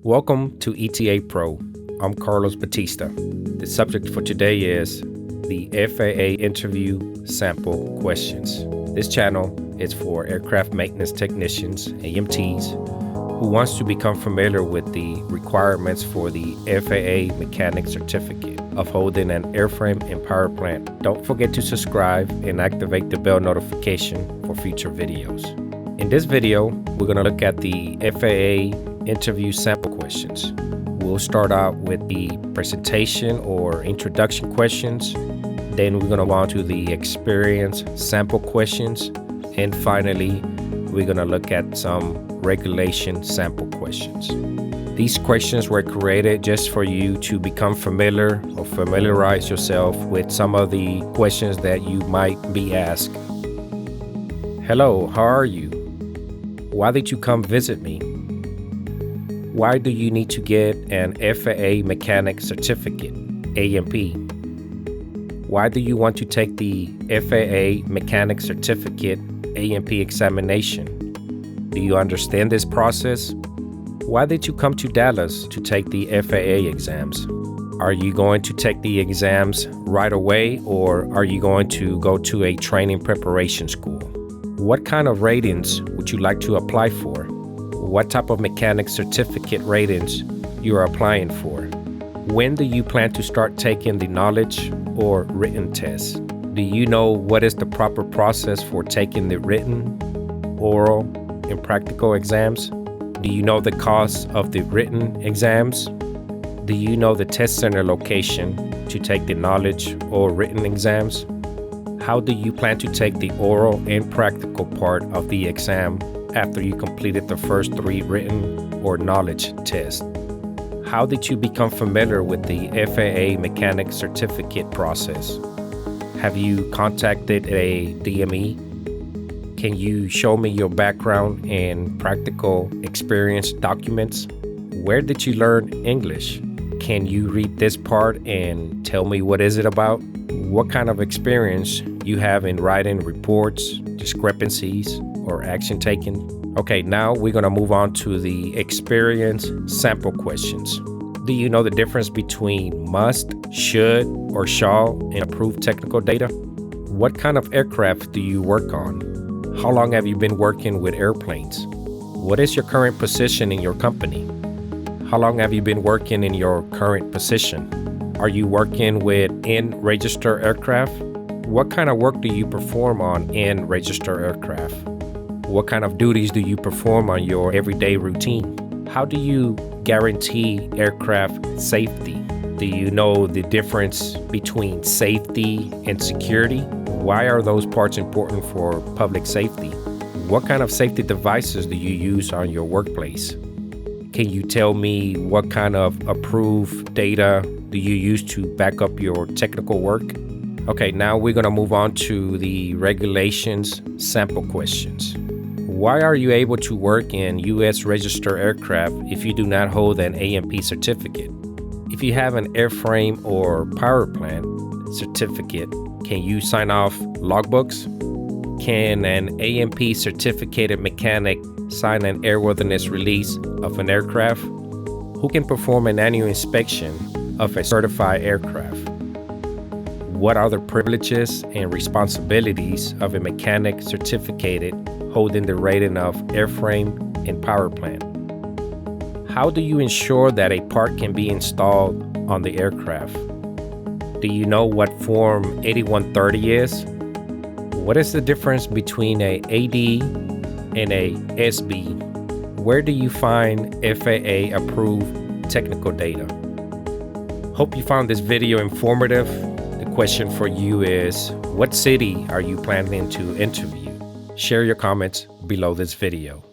Welcome to ETA Pro. I'm Carlos Batista. The subject for today is the FAA interview sample questions. This channel is for aircraft maintenance technicians, AMTs, who wants to become familiar with the requirements for the FAA mechanic certificate of holding an airframe and power plant. Don't forget to subscribe and activate the bell notification for future videos. In this video, we're going to look at the FAA interview sample questions. We'll start out with the presentation or introduction questions. Then we're going to move on to the experience sample questions. And finally, we're going to look at some regulation sample questions. These questions were created just for you to become familiar or familiarize yourself with some of the questions that you might be asked. Hello, how are you? Why did you come visit me? Why do you need to get an FAA mechanic certificate, AMP? Why do you want to take the FAA mechanic certificate, AMP examination? Do you understand this process? Why did you come to Dallas to take the FAA exams? Are you going to take the exams right away, or are you going to go to a training preparation school? What kind of ratings would you like to apply for? What type of mechanic certificate ratings you are applying for? When do you plan to start taking the knowledge or written tests? Do you know what is the proper process for taking the written, oral, and practical exams? Do you know the cost of the written exams? Do you know the test center location to take the knowledge or written exams? How do you plan to take the oral and practical part of the exam after you completed the first 3 written or knowledge tests? How did you become familiar with the FAA mechanic certificate process? Have you contacted a DME? Can you show me your background and practical experience documents? Where did you learn English? Can you read this part and tell me what is it about? What kind of experience you have in writing reports, discrepancies, or action taken? Okay, now we're going to move on to the experience sample questions. Do you know the difference between must, should, or shall in approved technical data? What kind of aircraft do you work on? How long have you been working with airplanes? What is your current position in your company? How long have you been working in your current position? Are you working with in-register aircraft? What kind of work do you perform on in-register aircraft? What kind of duties do you perform on your everyday routine? How do you guarantee aircraft safety? Do you know the difference between safety and security? Why are those parts important for public safety? What kind of safety devices do you use on your workplace? Can you tell me what kind of approved data do you use to back up your technical work? Okay, now we're going to move on to the regulations sample questions. Why are you able to work in U.S. registered aircraft if you do not hold an AMP certificate? If you have an airframe or power plant certificate, can you sign off logbooks? Can an AMP certificated mechanic sign an airworthiness release of an aircraft? Who can perform an annual inspection of a certified aircraft? What are the privileges and responsibilities of a mechanic certificated holding the rating of airframe and power plant? How do you ensure that a part can be installed on the aircraft? Do you know what Form 8130 is? What is the difference between a AD and a SB? Where do you find FAA approved technical data? Hope you found this video informative. The question for you is, what city are you planning to interview? Share your comments below this video.